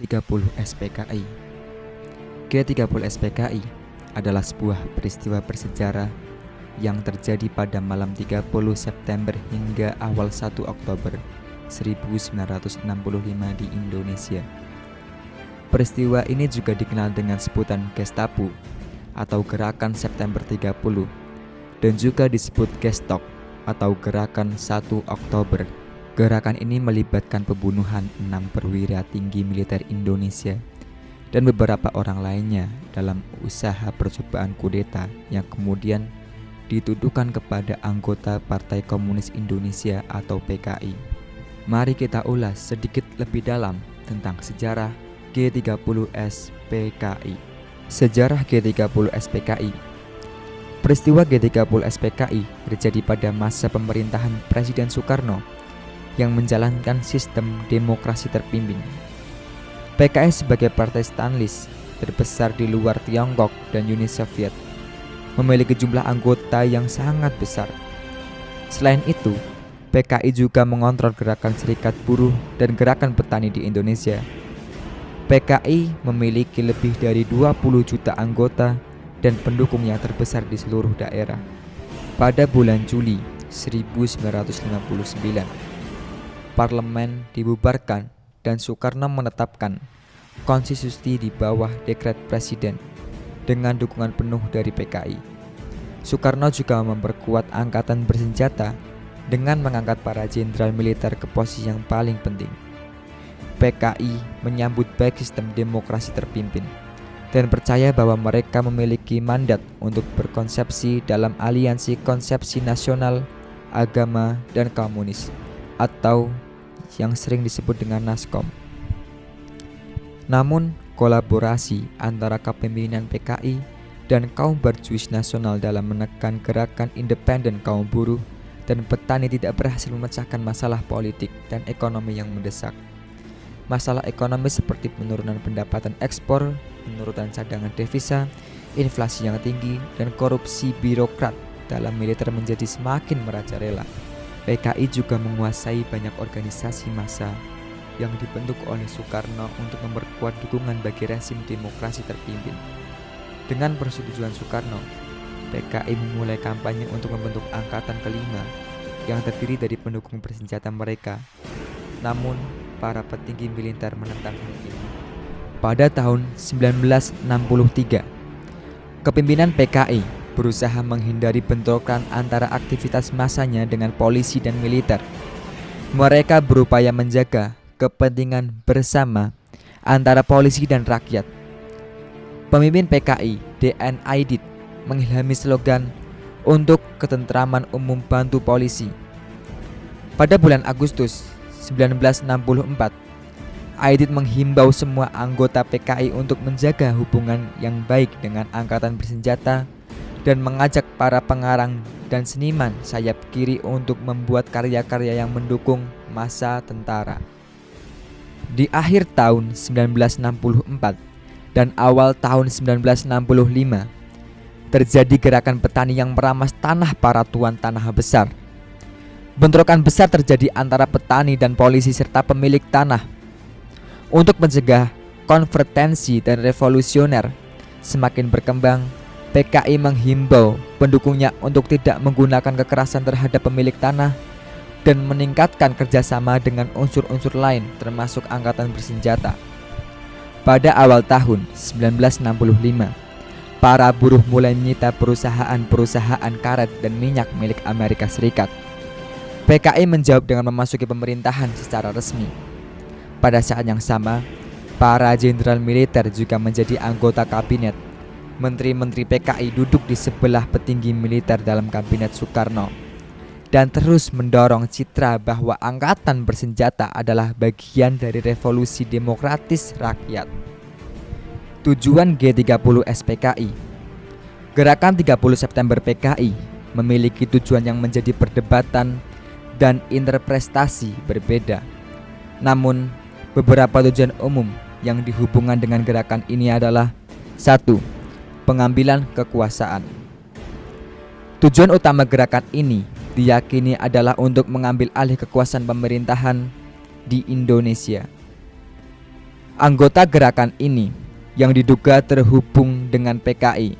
G30 SPKI. G30 SPKI adalah sebuah peristiwa bersejarah yang terjadi pada malam 30 September hingga awal 1 Oktober 1965 di Indonesia. Peristiwa ini juga dikenal dengan sebutan Gestapo atau Gerakan September 30 dan juga disebut Gestok atau Gerakan 1 Oktober. Gerakan ini melibatkan pembunuhan 6 perwira tinggi militer Indonesia dan beberapa orang lainnya dalam usaha percobaan kudeta yang kemudian dituduhkan kepada anggota Partai Komunis Indonesia atau PKI. Mari kita ulas sedikit lebih dalam tentang sejarah G30 SPKI. Sejarah G30 SPKI. Peristiwa G30 SPKI terjadi pada masa pemerintahan Presiden Soekarno yang menjalankan sistem demokrasi terpimpin. PKI sebagai partai Stalinis terbesar di luar Tiongkok dan Uni Soviet memiliki jumlah anggota yang sangat besar. Selain itu, PKI juga mengontrol gerakan serikat buruh dan gerakan petani di Indonesia. PKI memiliki lebih dari 20 juta anggota dan pendukung yang terbesar di seluruh daerah. Pada bulan Juli 1959, Parlemen dibubarkan dan Soekarno menetapkan konstitusi di bawah dekret presiden dengan dukungan penuh dari PKI. Soekarno juga memperkuat angkatan bersenjata dengan mengangkat para jenderal militer ke posisi yang paling penting. PKI menyambut baik sistem demokrasi terpimpin dan percaya bahwa mereka memiliki mandat untuk berkonsepsi dalam aliansi konsepsi nasional, agama, dan komunis atau yang sering disebut dengan NASKOM. Namun, kolaborasi antara kepemimpinan PKI dan kaum berjuis nasional dalam menekan gerakan independen kaum buruh dan petani tidak berhasil memecahkan masalah politik dan ekonomi yang mendesak. Masalah ekonomi seperti penurunan pendapatan ekspor, penurunan cadangan devisa, inflasi yang tinggi, dan korupsi birokrat dalam militer menjadi semakin merajalela. PKI juga menguasai banyak organisasi massa yang dibentuk oleh Soekarno untuk memperkuat dukungan bagi rezim demokrasi terpimpin. Dengan persetujuan Soekarno, PKI memulai kampanye untuk membentuk angkatan kelima yang terdiri dari pendukung bersenjata mereka. Namun, para petinggi militer menentang hal ini. Pada tahun 1963, kepimpinan PKI berusaha menghindari bentrokan antara aktivitas massanya dengan polisi dan militer. Mereka berupaya menjaga kepentingan bersama antara polisi dan rakyat. Pemimpin PKI, D.N. Aidit, mengilhami slogan untuk ketentraman umum bantu polisi. Pada bulan Agustus 1964, Aidit menghimbau semua anggota PKI untuk menjaga hubungan yang baik dengan angkatan bersenjata dan mengajak para pengarang dan seniman sayap kiri untuk membuat karya-karya yang mendukung massa tentara. Di akhir tahun 1964 dan awal tahun 1965, terjadi gerakan petani yang merampas tanah para tuan tanah besar. Bentrokan besar terjadi antara petani dan polisi serta pemilik tanah. Untuk mencegah konvergensi dan revolusioner semakin berkembang, PKI menghimbau pendukungnya untuk tidak menggunakan kekerasan terhadap pemilik tanah dan meningkatkan kerjasama dengan unsur-unsur lain termasuk angkatan bersenjata. Pada awal tahun 1965, para buruh mulai menyita perusahaan-perusahaan karet dan minyak milik Amerika Serikat. PKI menjawab dengan memasuki pemerintahan secara resmi. Pada saat yang sama, para jenderal militer juga menjadi anggota kabinet. Menteri-menteri PKI duduk di sebelah petinggi militer dalam kabinet Soekarno dan terus mendorong citra bahwa angkatan bersenjata adalah bagian dari revolusi demokratis rakyat. Tujuan G30 SPKI. Gerakan 30 September PKI memiliki tujuan yang menjadi perdebatan dan interpretasi berbeda. Namun, beberapa tujuan umum yang dihubungkan dengan gerakan ini adalah 1. Pengambilan kekuasaan. Tujuan utama gerakan ini diyakini adalah untuk mengambil alih kekuasaan pemerintahan di Indonesia. Anggota gerakan ini yang diduga terhubung dengan PKI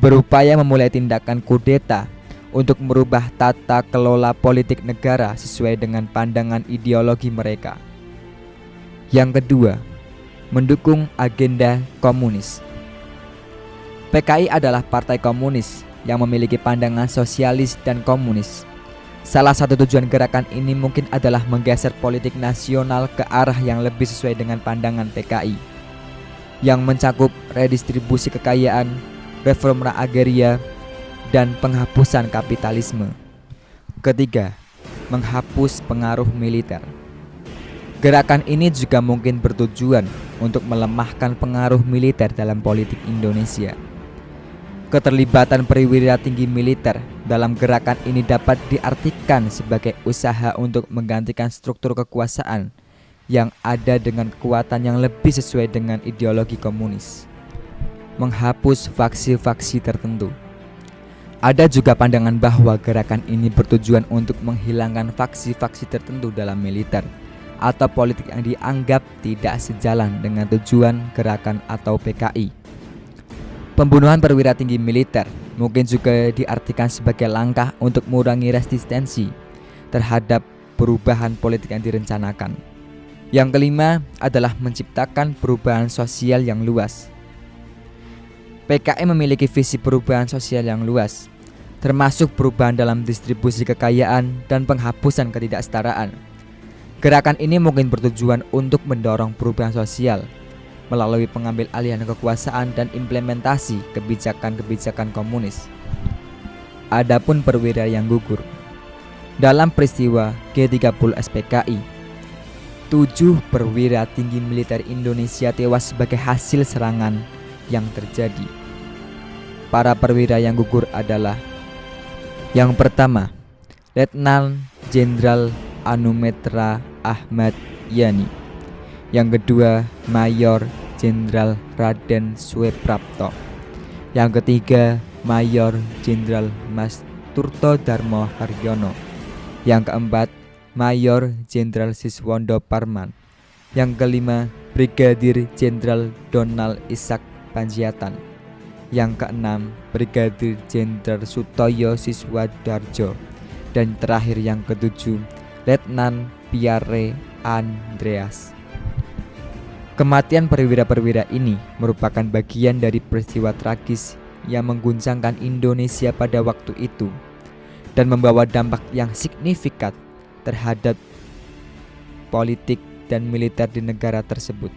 berupaya memulai tindakan kudeta untuk merubah tata kelola politik negara sesuai dengan pandangan ideologi mereka. Yang kedua, mendukung agenda komunis. PKI adalah partai komunis yang memiliki pandangan sosialis dan komunis. Salah satu tujuan gerakan ini mungkin adalah menggeser politik nasional ke arah yang lebih sesuai dengan pandangan PKI, yang mencakup redistribusi kekayaan, reforma agraria, dan penghapusan kapitalisme. Ketiga, menghapus pengaruh militer. Gerakan ini juga mungkin bertujuan untuk melemahkan pengaruh militer dalam politik Indonesia. Keterlibatan perwira tinggi militer dalam gerakan ini dapat diartikan sebagai usaha untuk menggantikan struktur kekuasaan yang ada dengan kekuatan yang lebih sesuai dengan ideologi komunis. Menghapus faksi-faksi tertentu. Ada juga pandangan bahwa gerakan ini bertujuan untuk menghilangkan faksi-faksi tertentu dalam militer atau politik yang dianggap tidak sejalan dengan tujuan gerakan atau PKI. Pembunuhan perwira tinggi militer mungkin juga diartikan sebagai langkah untuk mengurangi resistensi terhadap perubahan politik yang direncanakan. Yang kelima adalah menciptakan perubahan sosial yang luas. PKI memiliki visi perubahan sosial yang luas, termasuk perubahan dalam distribusi kekayaan dan penghapusan ketidaksetaraan. Gerakan ini mungkin bertujuan untuk mendorong perubahan sosial melalui pengambil alihan kekuasaan dan implementasi kebijakan-kebijakan komunis. Adapun perwira yang gugur dalam peristiwa G30 SPKI, 7 perwira tinggi militer Indonesia tewas sebagai hasil serangan yang terjadi. Para perwira yang gugur adalah: yang pertama, Letnan Jenderal Anumerta Ahmad Yani. Yang kedua, Mayor Jenderal Raden Sueprapto. Yang ketiga, Mayor Jenderal Mas Turto Darmo Haryono. Yang keempat, Mayor Jenderal Siswondo Parman. Yang kelima, Brigadir Jenderal Donald Ishak Panjaitan. Yang keenam, Brigadir Jenderal Sutoyo Siswadarjo. Dan terakhir yang ketujuh, Letnan Pierre Andreas. Kematian perwira-perwira ini merupakan bagian dari peristiwa tragis yang mengguncangkan Indonesia pada waktu itu dan membawa dampak yang signifikan terhadap politik dan militer di negara tersebut.